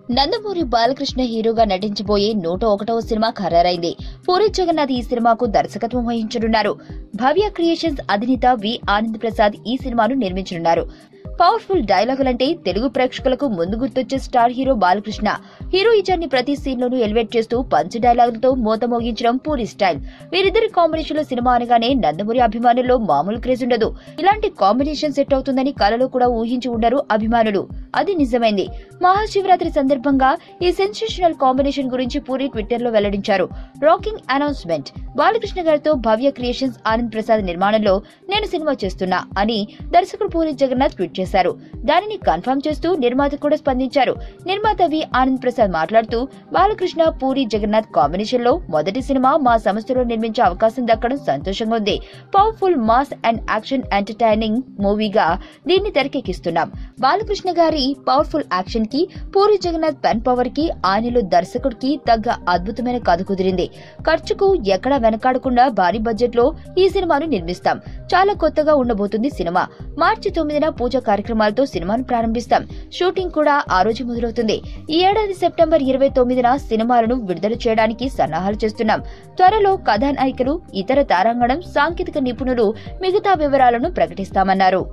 నందమూరి బాలకృష్ణ హీరోగా నటించబోయే 101వ సినిమా ఖరారైంది. పూరి జగన్నాథ్ ఈ సినిమాకు దర్శకత్వం వహించనున్నారు. భవ్య క్రియేషన్స్ అధినేత వి ఆనంద్ ప్రసాద్ ఈ సినిమాను నిర్మించనున్నారు. పవర్ఫుల్ డైలాగులంటే తెలుగు ప్రేక్షకులకు ముందు గుర్తొచ్చే స్టార్ హీరో బాలకృష్ణ. హీరోయిజాన్ని ప్రతి సీన్ లోనూ ఎలివేట్ చేస్తూ పంచ్ డైలాగులతో మోత మోగించడం పూరి స్టైల్. వీరిద్దరి కాంబినేషన్ లో సినిమా అనగానే నందమూరి అభిమానుల్లో మామూలు క్రేజ్ ఉండదు. ఇలాంటి కాంబినేషన్ సెట్ అవుతుందని కలలో కూడా ఊహించి ఉండరు అభిమానులు. అది నిజమైంది. మహాశివరాత్రి సందర్భంగా ఈ సెన్సేషనల్ కాంబినేషన్ గురించి పూరి ట్విట్టర్ లో వెల్లడించారు. Rocking announcement. బాలకృష్ణ గారితో భవ్య క్రియేషన్స్ ఆనంద్ ప్రసాద్ నిర్మాణంలో నేను సినిమా చేస్తున్నా అని దర్శకుడు పూరి జగన్నాథ్ ట్వీట్ చేశారు. దానిని కన్ఫర్మ్ చేస్తూ నిర్మాత కూడా స్పందించారు. నిర్మాత వి ఆనంద్ ప్రసాద్ మాట్లాడుతూ బాలకృష్ణ పూరి జగన్నాథ్ కాంబినేషన్ లో మొదటి సినిమా మా సంస్థలో నిర్మించే అవకాశం దక్కడం సంతోషంగా ఉంది. Powerful mass and action entertaining మూవీగా దీన్ని తెరకెక్కిస్తున్నాం. బాలకృష్ణ గారి పవర్ఫుల్ యాక్షన్ కి పూరి జగన్నాథ్ పెన్ పవర్ కి ఆయనలో దర్శకుడికి తగ్గ అద్భుతమైన కథ కుదిరింది. ఖర్చుకు ఎక్కడా వెనకాడకుండా భారీ బడ్జెట్ లో ఈ సినిమాను నిర్మిస్తాం. చాలా కొత్తగా ఉండబోతుంది సినిమా. మార్చి 9న పూజ కార్యక్రమాలతో సినిమాను ప్రారంభిస్తాం. షూటింగ్ కూడా ఆ రోజు మొదలవుతుంది. ఈ ఏడాది సెప్టెంబర్ 29న సినిమాలను విడుదల చేయడానికి సన్నాహాలు చేస్తున్నాం. త్వరలో కథానాయికలు, ఇతర తారాంగణం, సాంకేతిక నిపుణులు మిగతా వివరాలను ప్రకటిస్తామన్నారు.